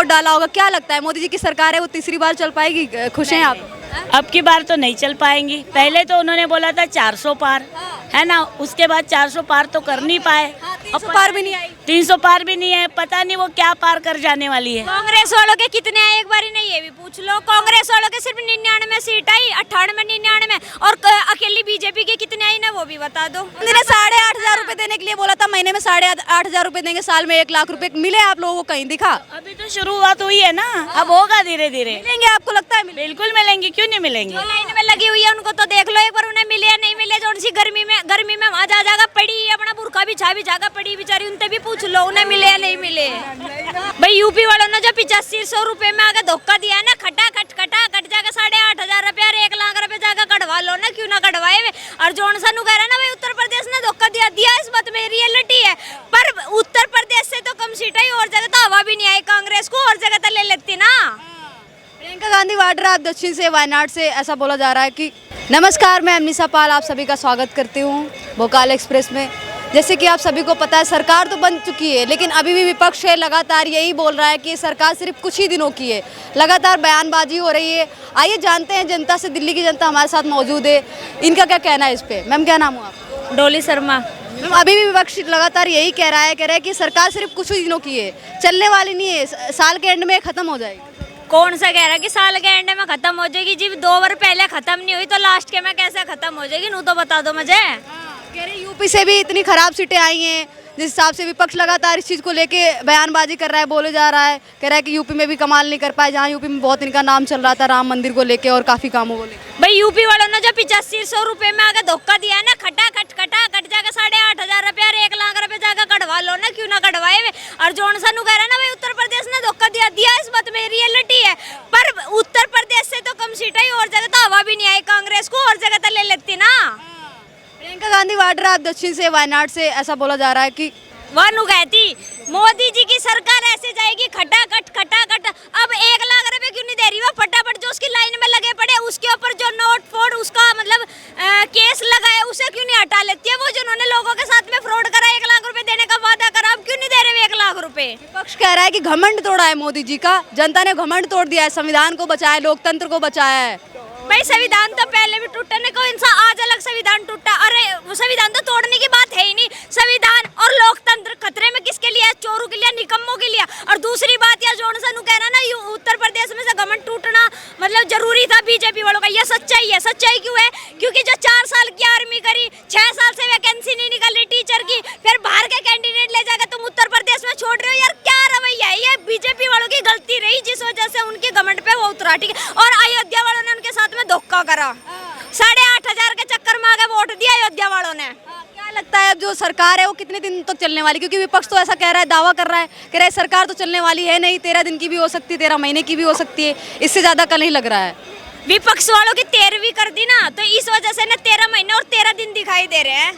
Vote डाला होगा, क्या लगता है मोदी जी की सरकार है वो तीसरी बार चल पाएगी? खुश हैं आप? अब की बार तो नहीं चल पाएंगी। पहले तो उन्होंने बोला था 400 पार, है ना, उसके बाद 400 पार तो कर नहीं पाए। 300 पार भी नहीं आई। 300 पार भी नहीं है, पता नहीं वो क्या पार कर जाने वाली है। कांग्रेस वालों के कितने आए एक बार नहीं, ये भी पूछ लो। कांग्रेस वालों के सिर्फ 99 सीट आई, 98 99, और अकेली बीजेपी के कितने आई ना वो भी बता दो। उन्होंने 8,500 रुपए देने के लिए बोला था, महीने में 8,500 रुपए देंगे, साल में 1 लाख रुपए मिले आप लोगों को कहीं दिखा? अभी तो शुरुआत हुई है ना, अब होगा धीरे धीरे। मिलेंगे आपको लगता है? बिल्कुल मिलेंगे, क्यों नहीं मिलेंगे। जो लाइन में लगी हुई है उनको तो देख लो एक बार, उन्हें मिले या नहीं मिले। जो उनसी गर्मी में वहाँ जा जाकर पड़ी, अपना बुरखा बिछा पड़ी बेचारी, उनसे भी पूछ लो उन्हें मिले या नहीं मिले। भाई यूपी वालों ने जो 8500 रुपए में आगे धोखा दिया है ना, खटाखट जाकर 8,500 रुपए और 1 लाख रुपए जाकर कटवा लो ना, क्यों ना कटवाए। और जोन सानू कह रहा ना भाई उत्तर प्रदेश ने धोखा दिया इस बात में रियलिटी है। पर उत्तर प्रदेश से तो कम सीट आई, और जगह तो हवा भी नहीं आई कांग्रेस को, और जगह तो ले लेती ना। प्रियंका गांधी वाड्रा आप दक्षिण से, वायनाड से, ऐसा बोला जा रहा है कि नमस्कार, मैं अमनीसा पाल आप सभी का स्वागत करती हूँ भोकाल एक्सप्रेस में। जैसे कि आप सभी को पता है सरकार तो बन चुकी है, लेकिन अभी भी विपक्ष है लगातार यही बोल रहा है कि सरकार सिर्फ कुछ ही दिनों की है। लगातार बयानबाजी हो रही है। आइए जानते हैं जनता से, दिल्ली की जनता हमारे साथ मौजूद है, इनका क्या कहना है इस पे। मैम क्या नाम हुआ आपका? डोली शर्मा। मैम अभी भी विपक्ष लगातार यही कह रहा है कि सरकार सिर्फ कुछ ही दिनों की है, चलने वाली नहीं है, साल के एंड में खत्म हो जाएगी। कौन सा कह रहा है कि साल के एंड में खत्म हो जाएगी? जी 2 बार पहले खत्म नहीं हुई तो लास्ट के में कैसे खत्म हो जाएगी? नू तो बता दो मुझे। कह रहे यूपी से भी इतनी खराब सीटें आई हैं, जिस हिसाब से विपक्ष लगातार इस चीज़ को लेके बयानबाजी कर रहा है, बोले जा रहा है, कह रहा है कि यूपी में भी कमाल नहीं कर पाए, जहाँ यूपी में बहुत इनका नाम चल रहा था राम मंदिर को लेके और काफ़ी कामों को लेके। भाई यूपी वालों ने जो 8500 रुपए में आगे धोखा दिया है ना, खटाखट जाकर 8,500 रुपए और 1 लाख रुपए जाकर कटवा लो ना, क्यों ना कटवाए। और जोन सानू कह रहा ना भाई उत्तर प्रदेश ने धोखा दिया इस बात में रियलिटी है। पर उत्तर प्रदेश से तो कम सीट आई, और जगह तो हवा भी नहीं आई कांग्रेस को, और जगह तो ले लेती ना। प्रियंका गांधी वाड्रा आप दक्षिण से, वायनाड से, ऐसा बोला जा रहा है कि वानू कहती मोदी जी की सरकार ऐसे जाएगी खटाखट। अब 1 लाख रुपए क्यों नहीं दे रही? वो फटाफट जो उसकी लाइन में लगे पड़े उसके ऊपर जो नोट फोड़ उसका मतलब केस लगा है, उसे क्यों नहीं हटा लेती है? वो जिन्होंने लोगों के साथ में फ्रॉड करा, 1 लाख रुपए देने का वादा करा, अब क्यों नहीं दे रहे 1 लाख रुपए? विपक्ष कह रहा है कि घमंड तोड़ा है मोदी जी का, जनता ने घमंड तोड़ दिया है, संविधान को बचाया, लोकतंत्र को बचाया है। भाई संविधान तो पहले भी टूटा ने को इंसान, आज अलग संविधान टूटा। अरे वो संविधान तो तोड़ने की बात है ही नहीं। संविधान और लोकतंत्र खतरे में किसके लिए? चोरों के लिए, निकम्मों के लिए। और दूसरी बात यार जोन सानू कह रहा ना उत्तर प्रदेश में से घमंड टूटना मतलब जरूरी था बीजेपी वालों का, यह सच्चाई है। सच्चाई क्यों है? क्योंकि जो 4 साल की आर्मी करी, 6 साल से वैकेंसी नहीं निकल रही टीचर की, फिर बाहर के कैंडिडेट ले जाकर तुम उत्तर प्रदेश में छोड़ रहे हो। यार क्या रवैया है ये? बीजेपी वालों की गलती रही जिस वजह से उनके घमंड पे वो उतरा, ठीक है। और अयोध्या वालों ने उनके साथ में धोखा करा, 8,500 के चक्कर में आगे वोट दिया अयोध्या वालों ने। क्या लगता है अब जो सरकार है वो कितने दिन तक चलने वाली? क्योंकि विपक्ष तो ऐसा कह रहा है, दावा कर रहा है, कह रहा है सरकार तो चलने वाली है नहीं, 13 दिन की भी हो सकती है, 13 महीने की भी हो सकती है, इससे ज्यादा कल नहीं लग रहा है। विपक्ष वालों की 13वीं कर दी ना, तो इस वजह से ना 13 महीने और 13 दिन दिखाई दे रहे हैं।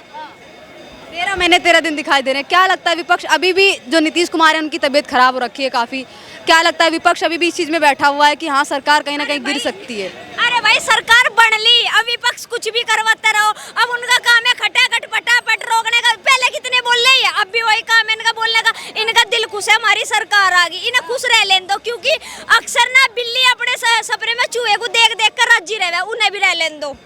13 महीने 13 दिन दिखाई दे रहे हैं। क्या लगता है विपक्ष अभी भी, जो नीतीश कुमार है उनकी तबीयत खराब हो रखी है काफी, क्या लगता है विपक्ष अभी भी इस चीज में बैठा हुआ है कि हाँ सरकार कहीं ना कहीं गिर सकती है? अरे भाई सरकार बन ली, अब विपक्ष कुछ भी करवाता रहो। अब उनका काम है खटाखट फटाफट रोकने का। पहले कितने बोल रहे हैं, अब भी वही काम है इनका बोलने का। इनका दिल खुश है हमारी सरकार आ गई, इन्हें खुश रह लेने दो। क्योंकि अक्सर ना बिल्ली अपने सपने में चूहे को देख कर राजी रहे, उन्हें भी रह लेने दो।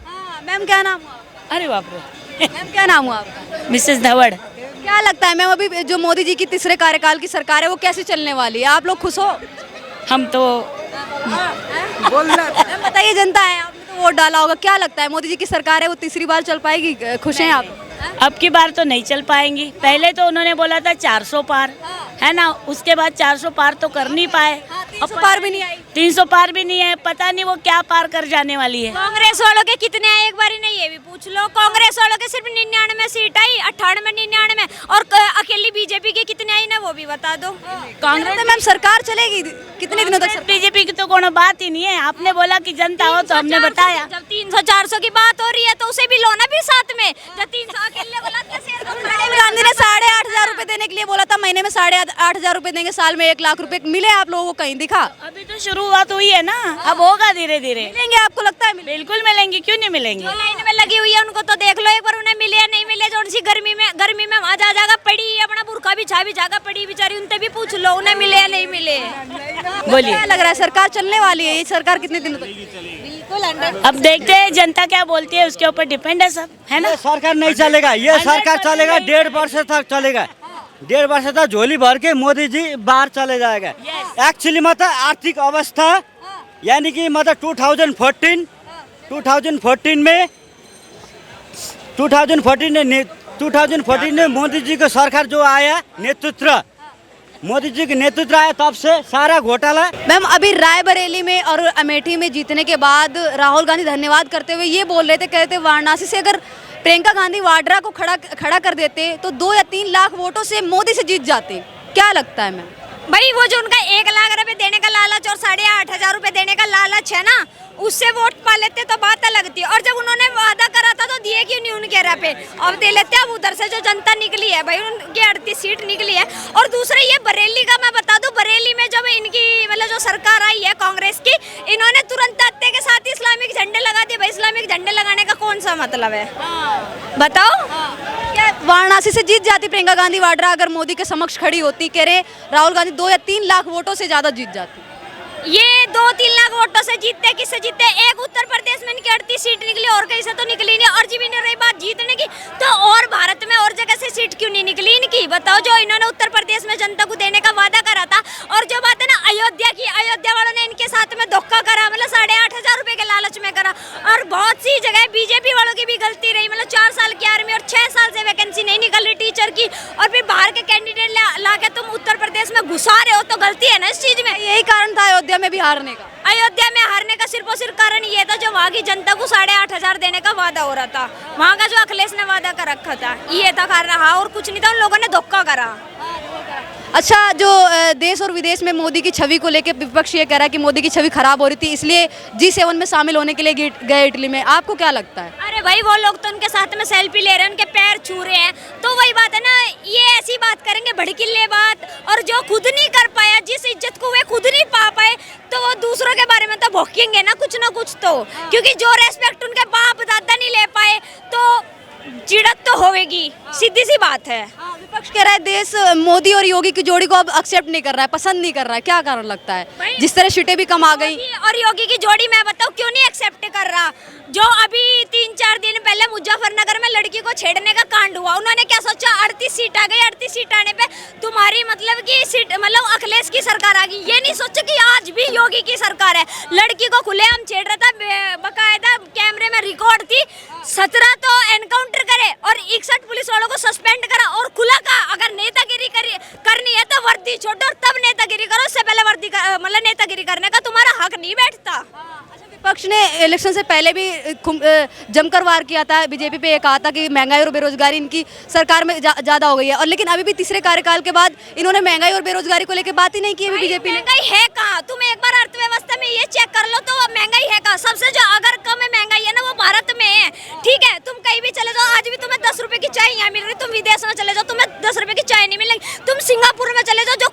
मैम क्या नाम हुआ? अरे बाप रे। मैम क्या नाम हुआ आपका? मिसेस धवड़। क्या लगता है मैम अभी जो मोदी जी की तीसरे कार्यकाल की सरकार है वो कैसे चलने वाली है? आप लोग खुश हो? हम तो मैम बताइए, जनता है, आपने तो वोट डाला होगा, क्या लगता है मोदी जी की सरकार है वो तीसरी बार चल पाएगी? खुश हैं आप? अब की बार तो नहीं चल पाएंगी। पहले तो उन्होंने बोला था 400 पार, है ना, उसके बाद 400 पार तो कर नहीं पाए। 300 पार भी नहीं आई। 300 पार भी नहीं है, पता नहीं वो क्या पार कर जाने वाली है। कांग्रेस वालों के कितने आए एक बार नहीं, ये भी पूछ लो। कांग्रेस वालों के सिर्फ 99 सीट आई, 98 99, और अकेली बीजेपी के कितने आई ना वो भी बता दो। कांग्रेस में मैम सरकार चलेगी कितने दिनों तक? बीजेपी की तो कोनो बात ही नहीं है। आपने बोला कि जनता हो तो हमने बताया। जब 300-400 की बात हो रही है तो उसे भी लो ना भी साथ में। जब 300 अकेले बोला गांधी ने 8,500 रुपए देने के लिए बोला था, महीने में 8,500 रुपए देंगे, साल में 1 लाख रुपए मिले आप लोगों को कहीं दिखा? अभी तो शुरुआत हुई है ना, अब होगा धीरे धीरे। मिलेंगे आपको लगता है? बिल्कुल मिलेंगे, क्यों नहीं मिलेंगे। जो लाइन में लगी हुई है उनको तो देख लो एक बार, उन्हें मिले या नहीं मिले। जो उनसी गर्मी में वहाँ जा जागा पड़ी, अपना बुरखा बिछा पड़ी बेचारी, उनसे भी पूछ लो उन्हें मिले या नहीं मिले। बोलिए। क्या लग रहा है सरकार चलने वाली है? ये सरकार कितने दिनों तक? बिल्कुल अब देखते हैं जनता क्या बोलती है, उसके ऊपर डिपेंड है सब, है ना। ये सरकार नहीं चलेगा, ये सरकार चलेगा 1.5 वर्ष तक चलेगा। 1.5 वर्ष तक झोली भर के मोदी जी बाहर चले जाएगा। एक्चुअली मतलब आर्थिक अवस्था यानी कि मतलब 2014 में मोदी जी का सरकार जो आया मोदी जी के नेतृत्व आया, तब से सारा घोटाला। मैम अभी रायबरेली में और अमेठी में जीतने के बाद राहुल गांधी धन्यवाद करते हुए ये बोल रहे थे, कहते थे वाराणसी से अगर प्रियंका गांधी वाड्रा को खड़ा कर देते तो 2 या 3 लाख वोटों से मोदी से जीत जाते। क्या लगता है मैम? भाई वो जो उनका 1 लाख रुपए देने का लालच और 8,500 रुपए देने का लालच है ना, उससे वोट पा लेते तो बात अलग थी। और जब उन्होंने वादा करा था तो दिए क्यों नहीं उनके राह पे? अब दे लेते। अब उधर से जो जनता निकली है भाई, उनकी 38 सीट निकली है। और दूसरा ये बरेली का मैं बता दूं, बरेली में जब इनकी मतलब जो सरकार आई है कांग्रेस की, इन्होंने तुरंत तत्ते के साथ इस्लामिक झंडे लगा दिए। भाई इस्लामिक झंडे लगाने का कौन सा मतलब है? बताओ। क्या वाराणसी से जीत जाती प्रियंका गांधी वाड्रा अगर मोदी के समक्ष खड़ी होती? कह रहे राहुल गांधी 2 या 3 लाख वोटों से ज्यादा जीत जाती। ये 2-3 लाख वोटों से जीतते, किससे जीतते? एक उत्तर प्रदेश में इनकी 38 सीट निकली, और कहीं से तो निकली नहीं। और जी भी नहीं रही बात जीतने की, तो और भारत में और जगह से सीट क्यों नहीं निकली इनकी? बताओ। जो इन्होंने उत्तर प्रदेश में जनता को देने का वादा करा था, और जो बात है ना अयोध्या की, अयोध्या वालों ने इनके साथ में धोखा करा, मतलब 8,500 रुपए के लालच में करा। और बहुत सी जगह बीजेपी वालों की भी गलती रही, मतलब 4 साल की आर्मी और 6 साल से वैकेंसी नहीं निकल रही टीचर की, और फिर बाहर के कैंडिडेट ला के तुम उत्तर प्रदेश में घुसा रहे हो, तो गलती है ना इस चीज में। यही कारण था अयोध्या में भी हारने का। अयोध्या में हारने का सिर्फ और सिर्फ कारण ये था, जो वहाँ की जनता को 8,500 देने का वादा हो रहा था, वहाँ का जो अखिलेश ने वादा कर रखा था, ये था कारण। हाँ, और कुछ नहीं था, उन लोगों ने धोखा करा। अच्छा, जो देश और विदेश में मोदी की छवि को लेकर विपक्ष ये कह रहा है कि मोदी की छवि खराब हो रही थी, इसलिए G7 में शामिल होने के लिए गए इटली में। आपको क्या लगता है? अरे भाई वो लोग तो उनके साथ में सेल्फी ले रहे हैं, उनके पैर छू रहे हैं, तो वही बात है ना। ये ऐसी बात करेंगे भड़कीले बात, और जो खुद नहीं कर पाया, जिस इज्जत को वे खुद नहीं पा पाए, तो वो दूसरों के बारे में तो भौंकेंगे ना कुछ तो। क्योंकि जो रेस्पेक्ट उनके बाप दादा नहीं ले पाए, तो चिड़त तो होगी, सीधी सी बात है। विपक्ष कह रहा है देश मोदी और योगी की जोड़ी को अब एक्सेप्ट नहीं कर रहा है, पसंद नहीं कर रहा है। क्या कारण लगता है? जिस तरह सीटें भी कम आ गई। और योगी की जोड़ी मैं बताऊं क्यों नहीं एक्सेप्ट कर रहा? जो अभी 3-4 दिन पहले मुजफ्फरनगर में लड़की को छेड़ने का कांड हुआ, उन्होंने क्या सोचा? 38 सीट आ गई, 38 सीट आने पे तुम्हारी मतलब की सीट, मतलब अखिलेश की सरकार आ गई। ये नहीं सोचा कि आज भी योगी की सरकार है। लड़की को खुलेआम छेड़ रहा था, बकायदा कैमरे में रिकॉर्ड थी। 17 तो एनकाउंटर करे और 61 पुलिस वालों को सस्पेंड करा, और खुला का अगर नेतागिरी करनी है तो वर्दी छोड़ो और तब नेतागिरी करो, उससे पहले वर्दी मतलब नेतागिरी करने का तुम्हारा हक नहीं बैठता। विपक्ष ने इलेक्शन से पहले भी जमकर वार किया था बीजेपी पे, ये कहा था कि महंगाई और बेरोजगारी इनकी सरकार में ज्यादा हो गई है, और लेकिन अभी भी तीसरे कार्यकाल के बाद इन्होंने महंगाई और बेरोजगारी को लेकर बात ही नहीं की बीजेपी ने। महंगाई है कहाँ? तुम एक बार अर्थव्यवस्था में ये चेक कर लो, तो महंगाई है कहाँ? सबसे जो अगर कम है महंगाई है ना, वो भारत में है। ठीक है, तुम कहीं भी चले जाओ, आज भी तुम्हें 10 रुपए की चाय यहाँ मिल रही, तुम विदेश में चले जाओ तुम्हें 10 रुपए की चाय नहीं मिलेगी। तुम सिंगापुर में चले जाओ, जो